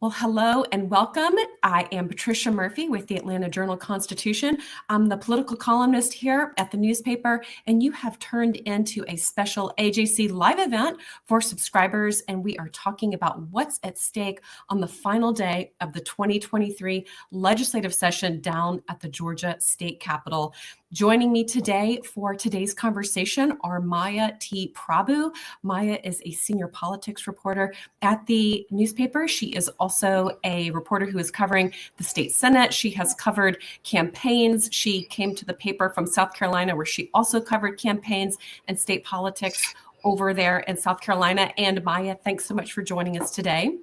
Well, hello and welcome. I am Patricia Murphy with the Atlanta Journal-Constitution. I'm the political columnist here at the newspaper, and you have turned into a special AJC live event for subscribers, and we are talking about what's at stake on the final day of the 2023 legislative session down at the Georgia State Capitol. Joining me today for today's conversation are Maya T. Prabhu. Maya is a senior politics reporter at the newspaper. She is also a reporter who is covering the state Senate. She has covered campaigns. She came to the paper from South Carolina, where she also covered campaigns and state politics over there in South Carolina. And Maya, thanks so much for joining us today.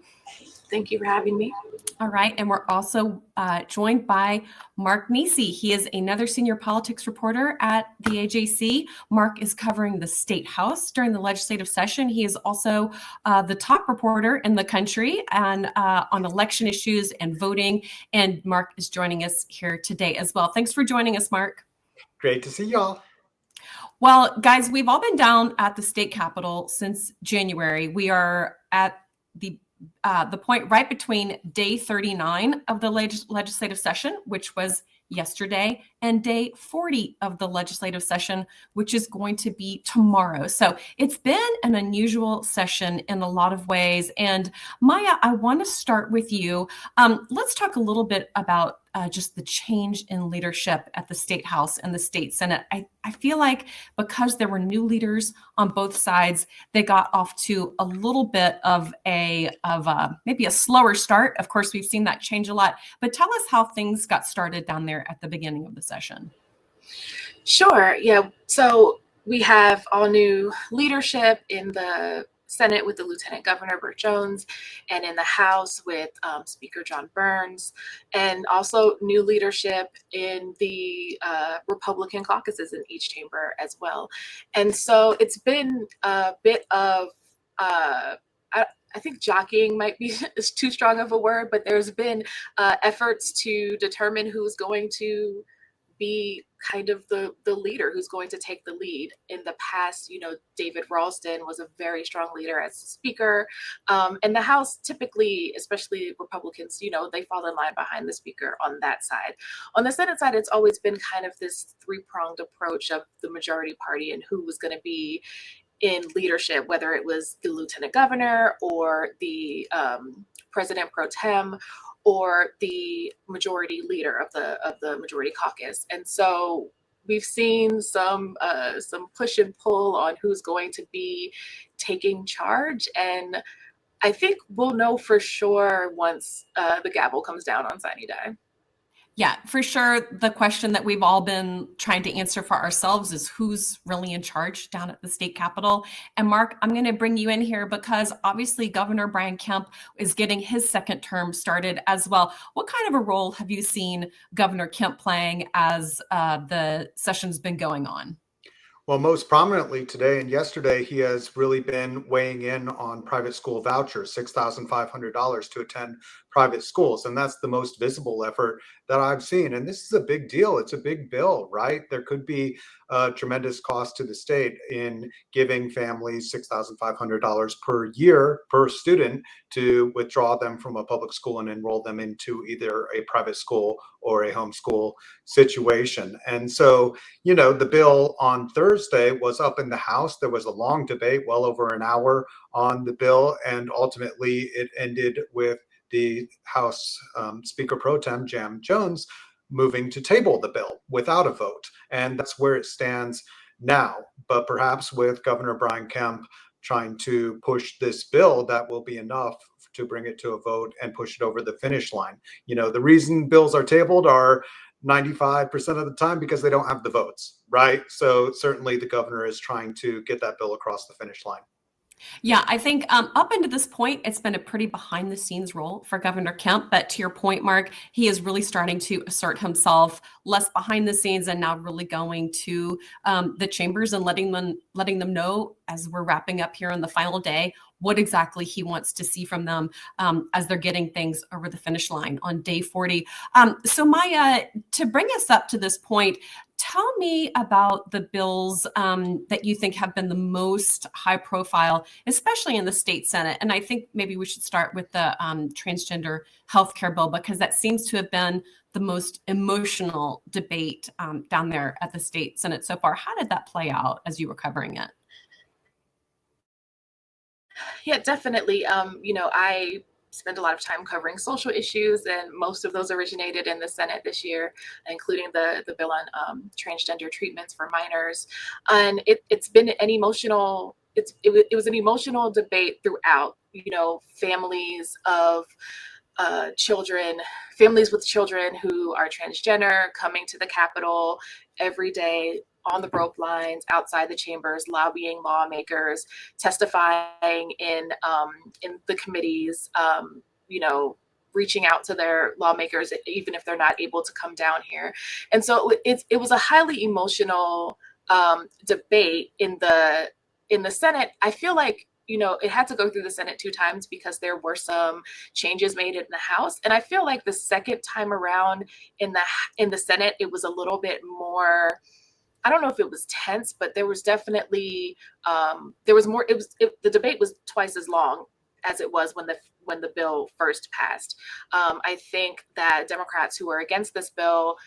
Thank you for having me. All right. And we're also joined by Mark Nisi. He is another senior politics reporter at the AJC. Mark is covering the State House during the legislative session. He is also the top reporter in the country and on election issues and voting. And Mark is joining us here today as well. Thanks for joining us, Mark. Great to see y'all. Well, guys, we've all been down at the state capitol since January. We are at the point right between day 39 of the legislative session, which was yesterday, and day 40 of the legislative session, which is going to be tomorrow. So it's been an unusual session in a lot of ways. And Maya, I want to start with you. Let's talk a little bit about just the change in leadership at the State House and the State Senate. I feel like because there were new leaders on both sides, they got off to a little bit of maybe a slower start. Of course, we've seen that change a lot. But tell us how things got started down there at the beginning of the session. Sure. Yeah. So we have all new leadership in the Senate with the Lieutenant Governor Burt Jones, and in the House with Speaker John Burns, and also new leadership in the Republican caucuses in each chamber as well. And so it's been a bit of I think jockeying might be is too strong of a word, but there's been efforts to determine who's going to be kind of the leader, who's going to take the lead. In the past, David Ralston was a very strong leader as Speaker. And the House typically, especially Republicans, they fall in line behind the Speaker on that side. On the Senate side, it's always been kind of this three-pronged approach of the majority party and who was going to be in leadership, whether it was the Lieutenant Governor or the President pro tem or the majority leader of the majority caucus. And so we've seen some push and pull on who's going to be taking charge. And I think we'll know for sure once the gavel comes down on signing day. Yeah, for sure. The question that we've all been trying to answer for ourselves is who's really in charge down at the state capitol. And Mark, I'm going to bring you in here because obviously Governor Brian Kemp is getting his second term started as well. What kind of a role have you seen Governor Kemp playing as the session's been going on? Well, most prominently today and yesterday, he has really been weighing in on private school vouchers, $6,500 to attend private schools. And that's the most visible effort that I've seen. And this is a big deal. It's a big bill, right? There could be a tremendous cost to the state in giving families $6,500 per year per student to withdraw them from a public school and enroll them into either a private school or a homeschool situation. And so, the bill on Thursday was up in the House. There was a long debate, well over an hour on the bill, and ultimately it ended with the House Speaker Pro Tem, Jam Jones, moving to table the bill without a vote. And that's where it stands now. But perhaps with Governor Brian Kemp trying to push this bill, that will be enough to bring it to a vote and push it over the finish line. The reason bills are tabled are 95% of the time because they don't have the votes, right? So certainly the governor is trying to get that bill across the finish line. Yeah, I think up until this point, it's been a pretty behind the scenes role for Governor Kemp. But to your point, Mark, he is really starting to assert himself less behind the scenes and now really going to the chambers and letting them know as we're wrapping up here on the final day what exactly he wants to see from them as they're getting things over the finish line on day 40. So Maya, to bring us up to this point, tell me about the bills that you think have been the most high profile, especially in the state Senate. And I think maybe we should start with the transgender healthcare bill, because that seems to have been the most emotional debate down there at the state Senate so far. How did that play out as you were covering it? Yeah, definitely. I spend a lot of time covering social issues, and most of those originated in the Senate this year, including the bill on transgender treatments for minors. And it's been an emotional. It was an emotional debate throughout. Families of children, families with children who are transgender coming to the Capitol every day on the rope lines outside the chambers, lobbying lawmakers, testifying in the committees, reaching out to their lawmakers, even if they're not able to come down here. And so it was a highly emotional debate in the Senate. I feel like it had to go through the Senate 2 times because there were some changes made in the House. And I feel like the second time around in the Senate, it was a little bit more. I don't know if it was tense, but there was definitely there was more. The debate was twice as long as it was when the bill first passed. I think that Democrats who were against this bill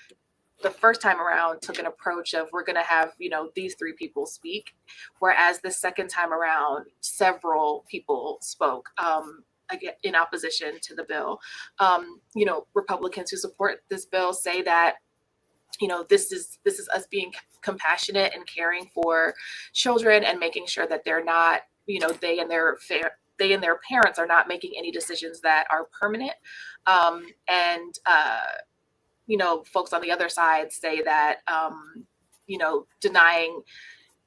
the first time around took an approach of, we're going to have these 3 people speak, whereas the second time around several people spoke in opposition to the bill. Republicans who support this bill say that this is us being compassionate and caring for children and making sure that they're not they and their parents are not making any decisions that are permanent. And folks on the other side say that, denying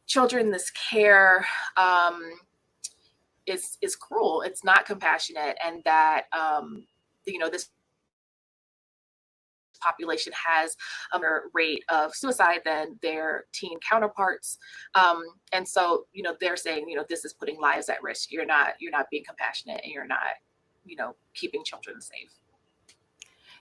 children this care is cruel. It's not compassionate, and that, this population has a higher rate of suicide than their teen counterparts. And so, they're saying, this is putting lives at risk. You're not being compassionate, and you're not, keeping children safe.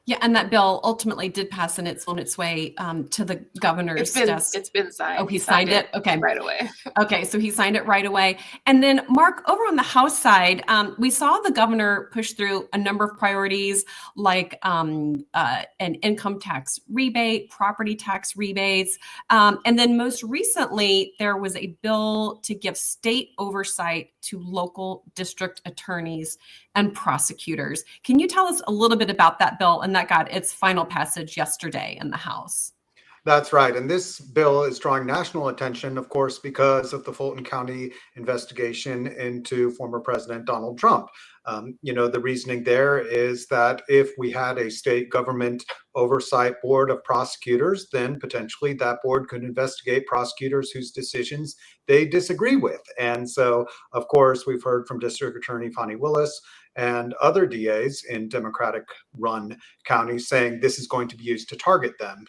Yeah, and that bill ultimately did pass, and it's on its way to the governor's desk. It's been signed. Oh, he signed it? Okay. Right away. Okay, so he signed it right away. And then, Mark, over on the House side, we saw the governor push through a number of priorities like an income tax rebate, property tax rebates. And then most recently, there was a bill to give state oversight to local district attorneys and prosecutors. Can you tell us a little bit about that bill? And that got its final passage yesterday in the House. That's right. And this bill is drawing national attention, of course, because of the Fulton County investigation into former President Donald Trump. The reasoning there is that if we had a state government oversight board of prosecutors, then potentially that board could investigate prosecutors whose decisions they disagree with. And so, of course, we've heard from District Attorney Fani Willis and other DAs in Democratic-run counties saying this is going to be used to target them.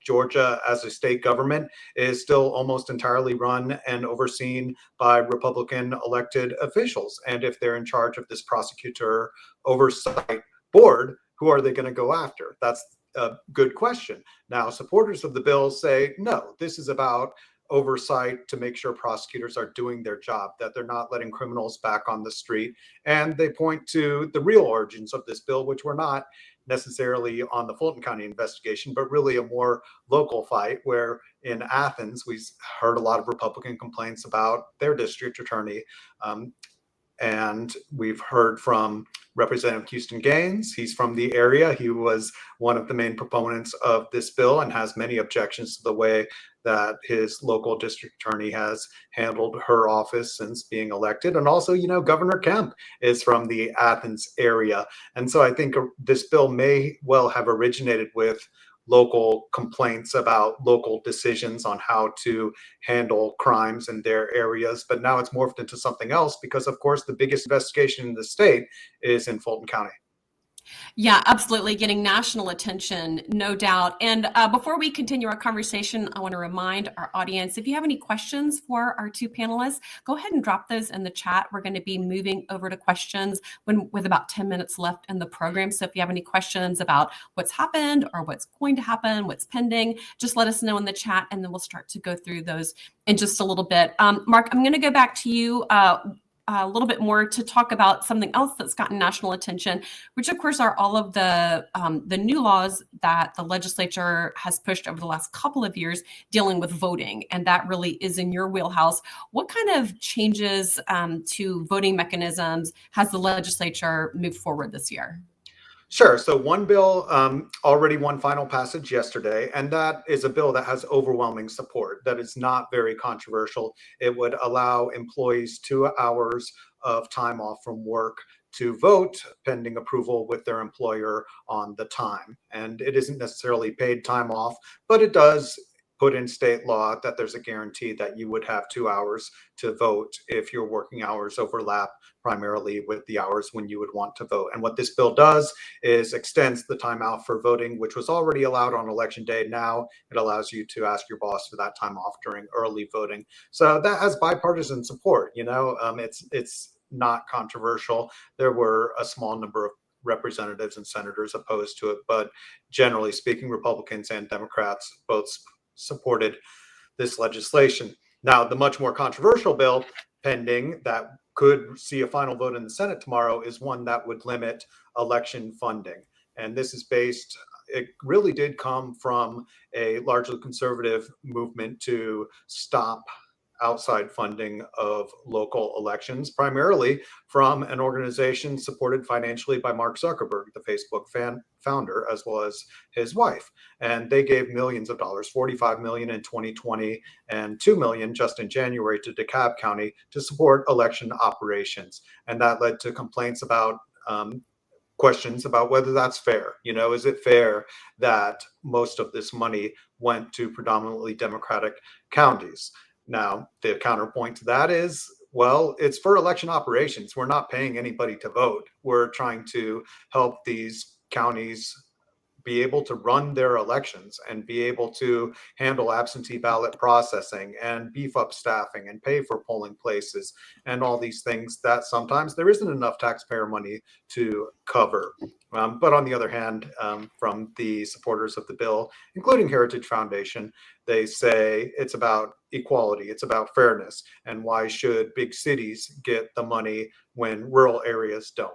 Georgia as a state government is still almost entirely run and overseen by Republican elected officials. And if they're in charge of this prosecutor oversight board, who are they going to go after? That's a good question. Now, supporters of the bill say, no, this is about oversight to make sure prosecutors are doing their job, that they're not letting criminals back on the street. And they point to the real origins of this bill, which were not necessarily on the Fulton County investigation, but really a more local fight where in Athens, we heard a lot of Republican complaints about their district attorney. And we've heard from Representative Houston Gaines. He's from the area. He was one of the main proponents of this bill and has many objections to the way that his local district attorney has handled her office since being elected. And also, Governor Kemp is from the Athens area. And so I think this bill may well have originated with local complaints about local decisions on how to handle crimes in their areas. But now it's morphed into something else because, of course, the biggest investigation in the state is in Fulton County. Yeah, absolutely. Getting national attention, no doubt. And before we continue our conversation, I want to remind our audience, if you have any questions for our two panelists, go ahead and drop those in the chat. We're going to be moving over to questions with about 10 minutes left in the program. So if you have any questions about what's happened or what's going to happen, what's pending, just let us know in the chat, and then we'll start to go through those in just a little bit. Mark, I'm going to go back to you a little bit more to talk about something else that's gotten national attention, which of course are all of the new laws that the legislature has pushed over the last couple of years dealing with voting, and that really is in your wheelhouse. What kind of changes to voting mechanisms has the legislature moved forward this year? Sure. So one bill already won final passage yesterday, and that is a bill that has overwhelming support, that is not very controversial. It would allow employees 2 hours of time off from work to vote pending approval with their employer on the time. And it isn't necessarily paid time off, but it does put in state law that there's a guarantee that you would have 2 hours to vote if your working hours overlap primarily with the hours when you would want to vote. And what this bill does is extends the time out for voting, which was already allowed on election day. Now it allows you to ask your boss for that time off during early voting. So that has bipartisan support. It's not controversial. There were a small number of representatives and senators opposed to it, but generally speaking, Republicans and Democrats both supported this legislation. Now, the much more controversial bill pending that could see a final vote in the Senate tomorrow is one that would limit election funding. And this is based, it really did come from a largely conservative movement to stop outside funding of local elections, primarily from an organization supported financially by Mark Zuckerberg, the Facebook founder, as well as his wife. And they gave millions of dollars, 45 million in 2020 and 2 million just in January to DeKalb County to support election operations. And that led to complaints about questions about whether that's fair. Is it fair that most of this money went to predominantly Democratic counties? Now, the counterpoint to that is, well, it's for election operations. We're not paying anybody to vote. We're trying to help these counties be able to run their elections and be able to handle absentee ballot processing and beef up staffing and pay for polling places and all these things that sometimes there isn't enough taxpayer money to cover. But on the other hand, from the supporters of the bill, including Heritage Foundation, they say it's about equality, it's about fairness, and why should big cities get the money when rural areas don't?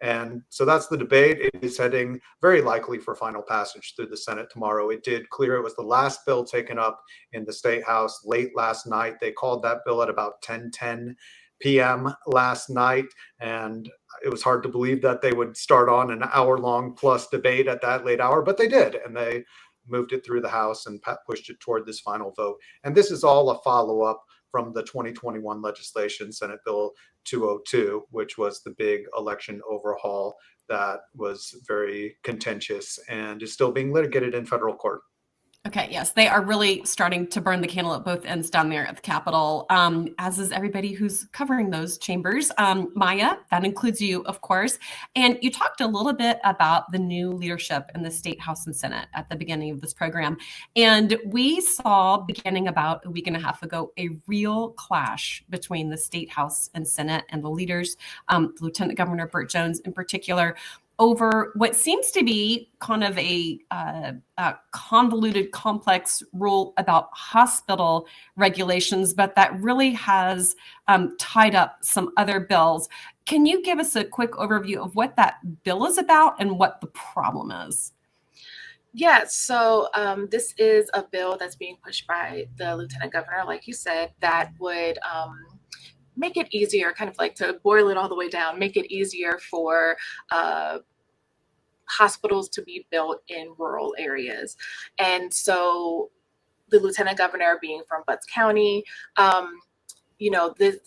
And so that's the debate. It is heading very likely for final passage through the Senate tomorrow. It did clear. It was the last bill taken up in the State House late last night. They called that bill at about 10:10 p.m. last night. And it was hard to believe that they would start on an hour-long plus debate at that late hour, but they did. And they moved it through the House and pushed it toward this final vote. And this is all a follow-up from the 2021 legislation, Senate Bill 202, which was the big election overhaul that was very contentious and is still being litigated in federal court. Okay, yes, they are really starting to burn the candle at both ends down there at the Capitol, as is everybody who's covering those chambers. Maya, that includes you, of course. And you talked a little bit about the new leadership in the State House and Senate at the beginning of this program. And we saw, beginning about a week and a half ago, a real clash between the State House and Senate and the leaders, Lieutenant Governor Burt Jones in particular, over what seems to be kind of a convoluted, complex rule about hospital regulations, but that really has tied up some other bills. Can you give us a quick overview of what that bill is about and what the problem is? Yeah, so this is a bill that's being pushed by the lieutenant governor, like you said, that would make it easier, kind of like to boil it all the way down, make it easier for hospitals to be built in rural areas. And so the lieutenant governor being from Butts County, this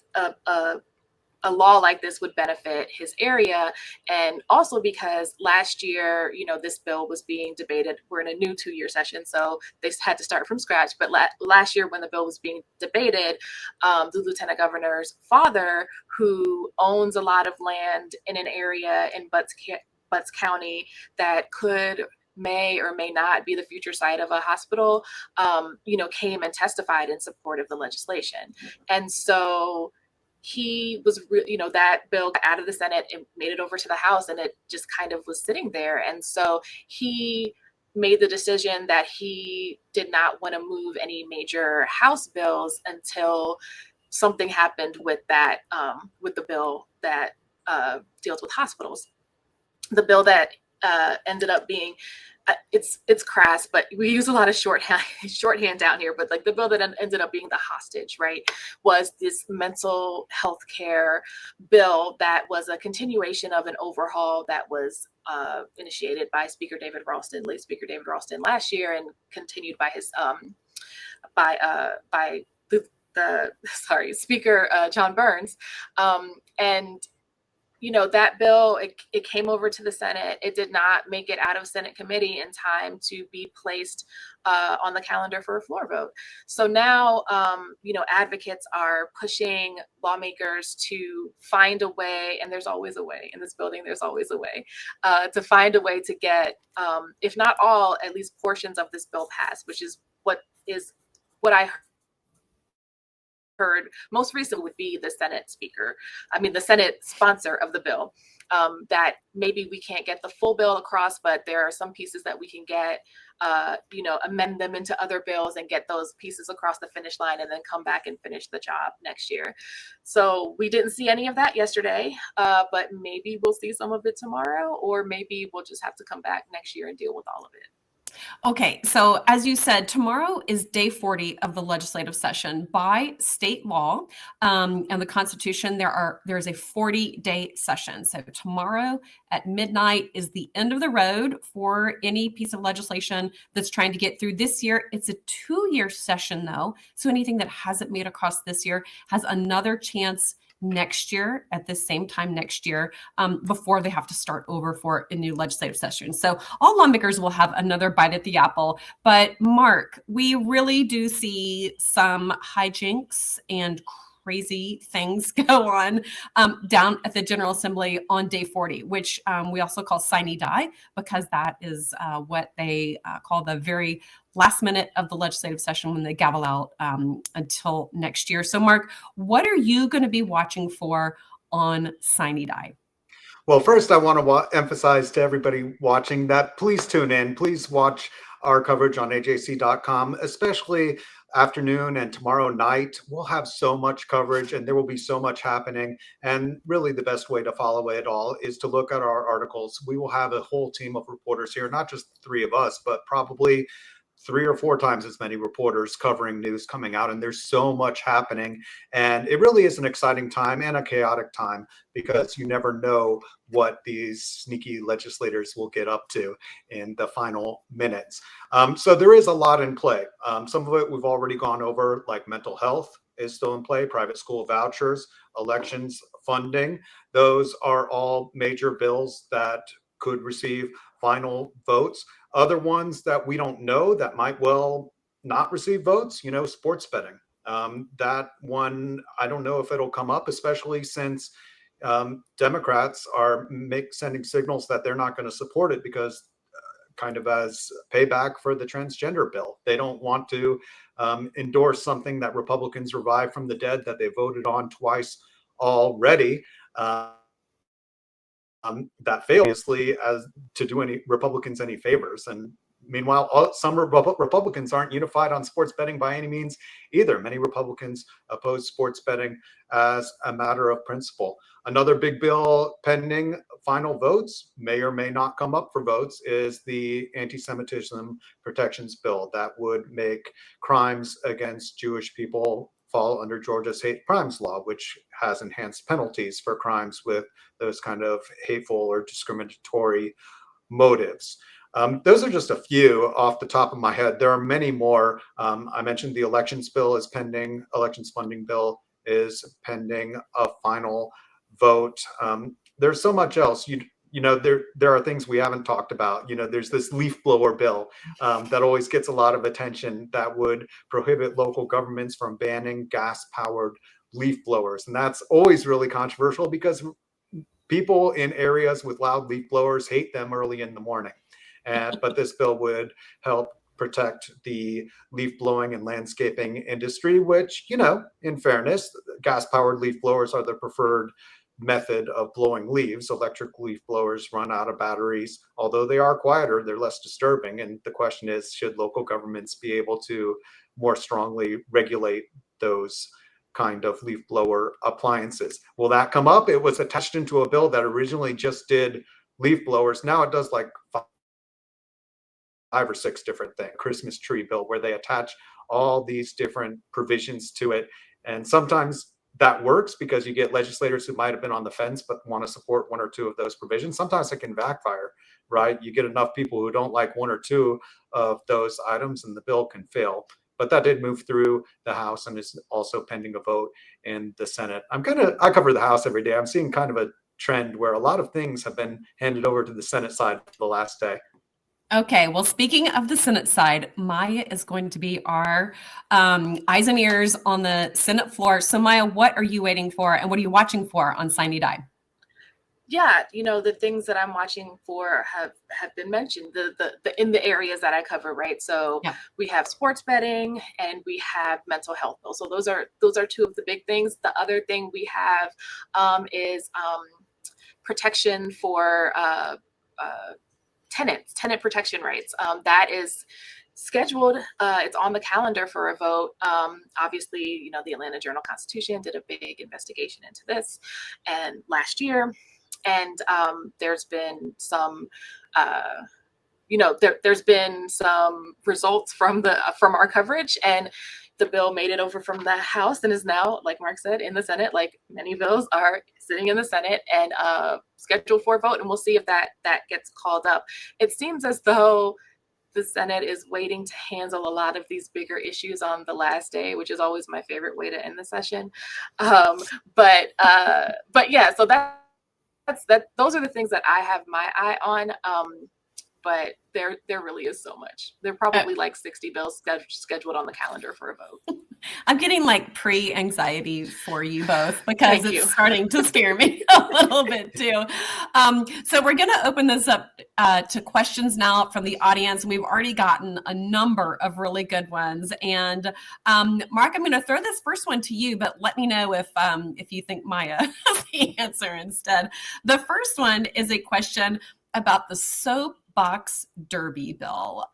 a law like this would benefit his area. And also because last year, this bill was being debated. We're in a new 2-year session, so they had to start from scratch. But last year when the bill was being debated, the lieutenant governor's father, who owns a lot of land in an area in Butts Butts County that may or may not be the future site of a hospital, came and testified in support of the legislation. And so he was, that bill got out of the Senate, it made it over to the House, and it just kind of was sitting there. And so he made the decision that he did not want to move any major House bills until something happened with that, with the bill that deals with hospitals. The bill that ended up being, it's crass, but we use a lot of shorthand down here. But like the bill that ended up being the hostage, right, was this mental health care bill that was a continuation of an overhaul that was initiated by Speaker David Ralston, late Speaker David Ralston, last year, and continued by his by the Speaker John Burns, and that bill, it came over to the Senate. It did not make it out of Senate committee in time to be placed on the calendar for a floor vote. So now, advocates are pushing lawmakers to find a way, and there's always a way in this building, there's always a way, to find a way to get, if not all, at least portions of this bill passed, which is what I heard most recently would be the Senate sponsor of the bill, that maybe we can't get the full bill across, but there are some pieces that we can get, amend them into other bills and get those pieces across the finish line, and then come back and finish the job next year. So we didn't see any of that yesterday, but maybe we'll see some of it tomorrow, or maybe we'll just have to come back next year and deal with all of it. Okay, so as you said, tomorrow is day 40 of the legislative session. By state law and the Constitution, there is a 40-day session. So tomorrow at midnight is the end of the road for any piece of legislation that's trying to get through this year. It's a 2-year session, though, so anything that hasn't made across this year has another chance next year at the same time next year, before they have to start over for a new legislative session. So all lawmakers will have another bite at the apple. But Mark, we really do see some hijinks and crazy things go on down at the General Assembly on day 40, which we also call sine die, because that is what they call the very last minute of the legislative session when they gavel out until next year. So Mark, what are you going to be watching for on sine die? Well, first, I want to emphasize to everybody watching that please tune in. Please watch our coverage on AJC.com, especially afternoon and tomorrow night. We'll have so much coverage and there will be so much happening. And really the best way to follow it all is to look at our articles. We will have a whole team of reporters here, not just the 3 of us, but probably 3 or 4 times as many reporters covering news coming out, and there's so much happening. And it really is an exciting time and a chaotic time, because you never know what these sneaky legislators will get up to in the final minutes. So there is a lot in play. Some of it we've already gone over, like mental health is still in play, private school vouchers, elections funding. Those are all major bills that could receive final votes. Other ones that we don't know that might well not receive votes, sports betting. That one, I don't know if it'll come up, especially since Democrats are sending signals that they're not going to support it, because kind of as payback for the transgender bill. They don't want to endorse something that Republicans revived from the dead that they voted on twice already. That failed, obviously, as to do any Republicans any favors. And meanwhile, some Republicans aren't unified on sports betting by any means either. Many Republicans oppose sports betting as a matter of principle. Another big bill pending final votes, may or may not come up for votes, is the anti-Semitism protections bill that would make crimes against Jewish people fall under Georgia's hate crimes law, which has enhanced penalties for crimes with those kind of hateful or discriminatory motives. Those are just a few off the top of my head. There are many more. I mentioned the elections bill is pending. Elections funding bill is pending a final vote. There's so much else. There are things we haven't talked about. There's this leaf blower bill that always gets a lot of attention that would prohibit local governments from banning gas-powered leaf blowers. And that's always really controversial, because people in areas with loud leaf blowers hate them early in the morning. But this bill would help protect the leaf blowing and landscaping industry, which, in fairness, gas powered leaf blowers are the preferred method of blowing leaves. Electric leaf blowers run out of batteries. Although they are quieter, they're less disturbing. And the question is, should local governments be able to more strongly regulate those kind of leaf blower appliances? Will that come up? It was attached into a bill that originally just did leaf blowers. Now it does like 5 or 6 different things. Christmas tree bill, where they attach all these different provisions to it. And sometimes that works because you get legislators who might have been on the fence but want to support 1 or 2 of those provisions. Sometimes it can backfire, right? You get enough people who don't like 1 or 2 of those items and the bill can fail. But that did move through the House and is also pending a vote in the Senate. I cover the House every day. I'm seeing kind of a trend where a lot of things have been handed over to the Senate side for the last day. Okay, well, speaking of the Senate side, Maya is going to be our eyes and ears on the Senate floor. So, Maya, what are you waiting for, and what are you watching for on Sine Die? Yeah, the things that I'm watching for have been mentioned, the in the areas that I cover, right? So Yeah. we have sports betting and we have mental health bills. So those are 2 of the big things. The other thing we have is protection for tenant protection rights. That is scheduled. It's on the calendar for a vote. Obviously, the Atlanta Journal-Constitution did a big investigation into this and last year. And there's been some, there's been some results from our coverage, and the bill made it over from the House and is now, like Mark said, in the Senate. Like many bills are sitting in the Senate and scheduled for a vote, and we'll see if that gets called up. It seems as though the Senate is waiting to handle a lot of these bigger issues on the last day, which is always my favorite way to end the session. But yeah, so those are the things that I have my eye on. But there really is so much. There are probably like 60 bills scheduled on the calendar for a vote. I'm getting like pre-anxiety for you both because Thank you. starting to scare me a little bit too. So we're going to open this up to questions now from the audience. We've already gotten a number of really good ones. And Mark, I'm going to throw this first one to you, but let me know if you think Maya has the answer instead. The first one is a question about the soapbox derby bill.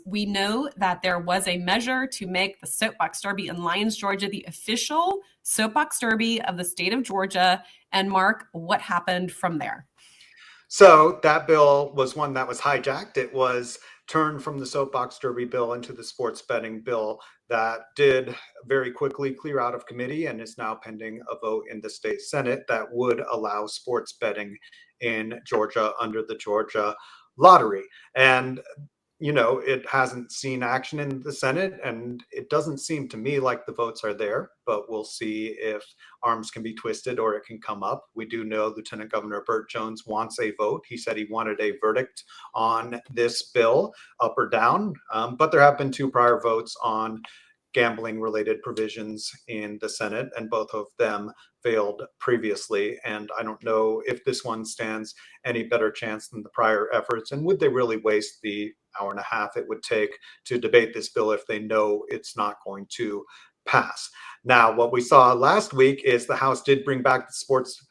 We know that there was a measure to make the soapbox derby in Lyons, Georgia, the official soapbox derby of the state of Georgia. And Mark, what happened from there? So that bill was one that was hijacked. It was turned from the soapbox derby bill into the sports betting bill that did very quickly clear out of committee and is now pending a vote in the state Senate that would allow sports betting in Georgia under the Georgia lottery. And it hasn't seen action in the Senate, and it doesn't seem to me like the votes are there, but we'll see if arms can be twisted or it can come up. We do know Lieutenant Governor Burt Jones wants a vote. He said he wanted a verdict on this bill, up or down, but there have been 2 prior votes on gambling related provisions in the Senate, and both of them failed previously. And I don't know if this one stands any better chance than the prior efforts. And would they really waste the hour and a half it would take to debate this bill if they know it's not going to pass? Now, what we saw last week is the House did bring back the sports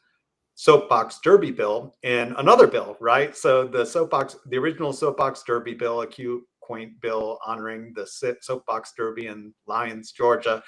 soapbox derby bill in another bill, right? So the original soapbox derby bill, a cute, quaint bill honoring the soapbox derby in Lyons, Georgia,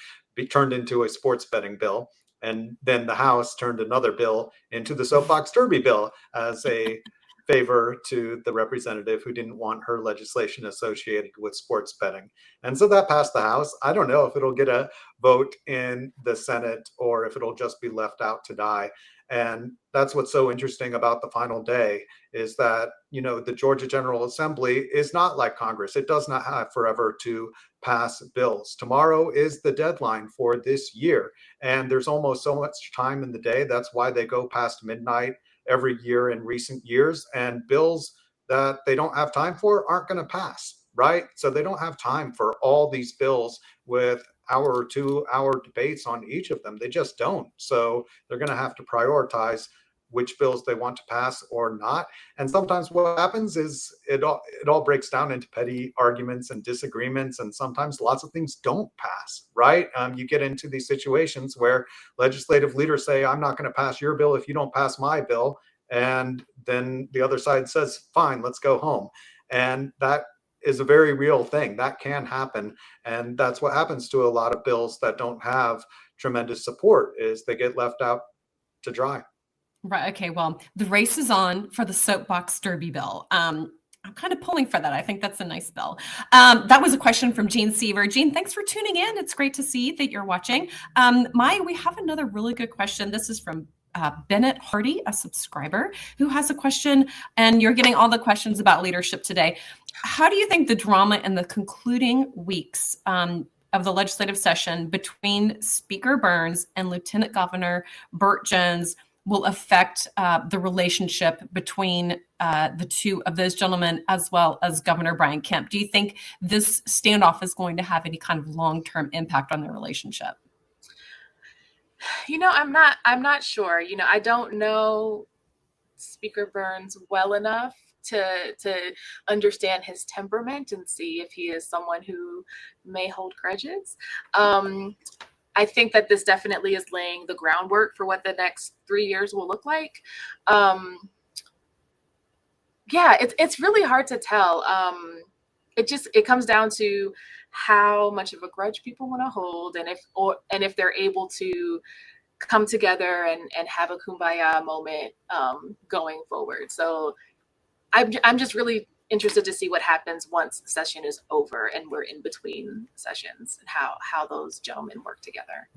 turned into a sports betting bill. And then the House turned another bill into the soapbox derby bill as a favor to the representative who didn't want her legislation associated with sports betting. And so that passed the House. I don't know if it'll get a vote in the Senate or if it'll just be left out to die. And that's what's so interesting about the final day is that, the Georgia General Assembly is not like Congress. It does not have forever to pass bills. Tomorrow is the deadline for this year. And there's almost so much time in the day. That's why they go past midnight every year in recent years. And bills that they don't have time for aren't going to pass, right? So they don't have time for all these bills with hour or 2 hour debates on each of them. They just don't. So they're going to have to prioritize which bills they want to pass or not. And sometimes what happens is it all breaks down into petty arguments and disagreements, and sometimes lots of things don't pass, right? You get into these situations where legislative leaders say, I'm not going to pass your bill if you don't pass my bill. And then the other side says, fine, let's go home. And that is a very real thing that can happen. And that's what happens to a lot of bills that don't have tremendous support, is they get left out to dry. Right. Okay. Well, the race is on for the soapbox derby bill. I'm kind of pulling for that. I think that's a nice bill. That was a question from Jean Seaver. Jean, thanks for tuning in. It's great to see that you're watching. We have another really good question. This is from Bennett Hardy, a subscriber, who has a question, and you're getting all the questions about leadership today. How do you think the drama in the concluding weeks of the legislative session between Speaker Burns and Lieutenant Governor Burt Jones will affect the relationship between the two of those gentlemen, as well as Governor Brian Kemp? Do you think this standoff is going to have any kind of long-term impact on their relationship? I'm not sure. I don't know Speaker Burns well enough to understand his temperament and see if he is someone who may hold grudges. I think that this definitely is laying the groundwork for what the next 3 years will look like. It's really hard to tell. It comes down to how much of a grudge people want to hold, and if they're able to come together and have a kumbaya moment going forward. So I'm just really interested to see what happens once the session is over and we're in between sessions, and how those gentlemen work together.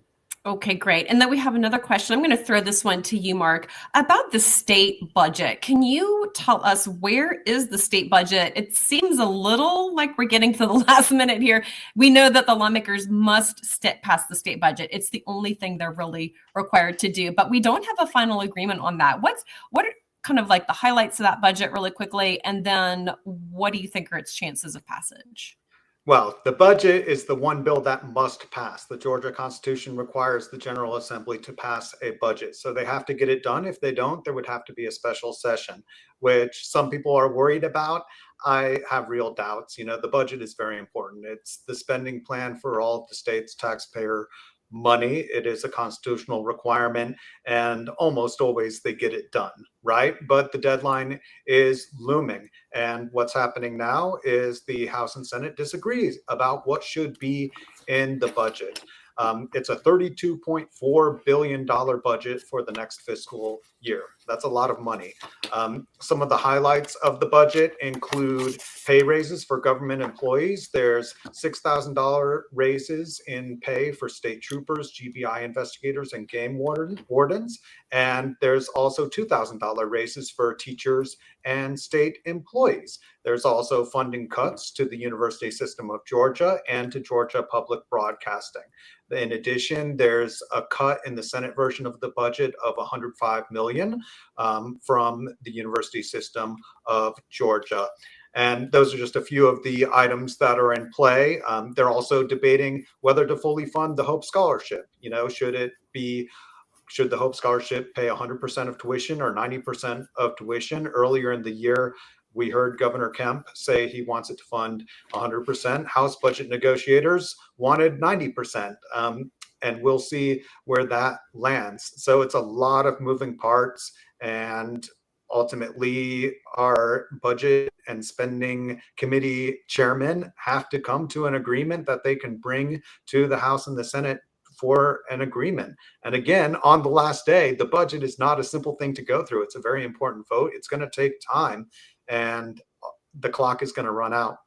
Okay, great. And then we have another question. I'm going to throw this one to you, Mark, about the state budget. Can you tell us, where is the state budget? It seems a little like we're getting to the last minute here. We know that the lawmakers must pass the state budget. It's the only thing they're really required to do, but we don't have a final agreement on that. What are kind of like the highlights of that budget really quickly? And then what do you think are its chances of passage? Well, the budget is the one bill that must pass. The Georgia Constitution requires the General Assembly to pass a budget. So they have to get it done. If they don't, there would have to be a special session, which some people are worried about. I have real doubts. The budget is very important. It's the spending plan for all of the state's taxpayer money. It is a constitutional requirement, and almost always they get it done, right? But the deadline is looming. And what's happening now is the House and Senate disagrees about what should be in the budget. It's a $32.4 billion budget for the next fiscal year. That's a lot of money. Some of the highlights of the budget include pay raises for government employees. There's $6,000 raises in pay for state troopers, GBI investigators, and game wardens. And there's also $2,000 raises for teachers and state employees. There's also funding cuts to the University System of Georgia and to Georgia Public Broadcasting. In addition, there's a cut in the Senate version of the budget of $105 million from the University System of Georgia. And those are just a few of the items that are in play. They're also debating whether to fully fund the Hope Scholarship. Should the Hope Scholarship pay 100% of tuition or 90% of tuition? Earlier in the year, we heard Governor Kemp say he wants it to fund 100%. House budget negotiators wanted 90%. And we'll see where that lands. So it's a lot of moving parts. And ultimately, our budget and spending committee chairmen have to come to an agreement that they can bring to the House and the Senate for an agreement. And again, on the last day, the budget is not a simple thing to go through. It's a very important vote. It's going to take time, and the clock is going to run out.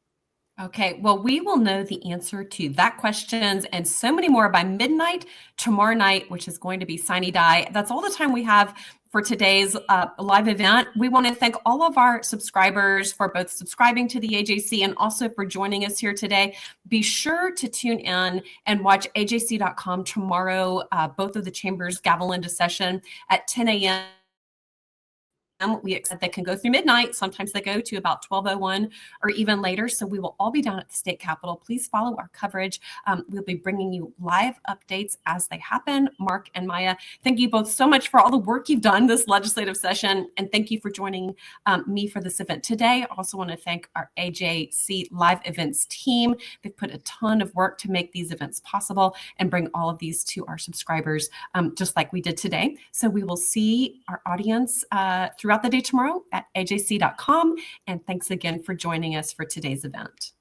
Okay, well, we will know the answer to that questions and so many more by midnight tomorrow night, which is going to be Sine Die. That's all the time we have for today's live event. We want to thank all of our subscribers for both subscribing to the AJC and also for joining us here today. Be sure to tune in and watch AJC.com tomorrow. Both of the chambers gavel into session at 10 a.m. We expect they can go through midnight. Sometimes they go to about 12:01 or even later. So we will all be down at the state capitol. Please follow our coverage. We'll be bringing you live updates as they happen. Mark and Maya, thank you both so much for all the work you've done this legislative session. And thank you for joining me for this event today. I also want to thank our AJC Live Events team. They've put a ton of work to make these events possible and bring all of these to our subscribers, just like we did today. So we will see our audience throughout the day tomorrow at ajc.com. And thanks again for joining us for today's event.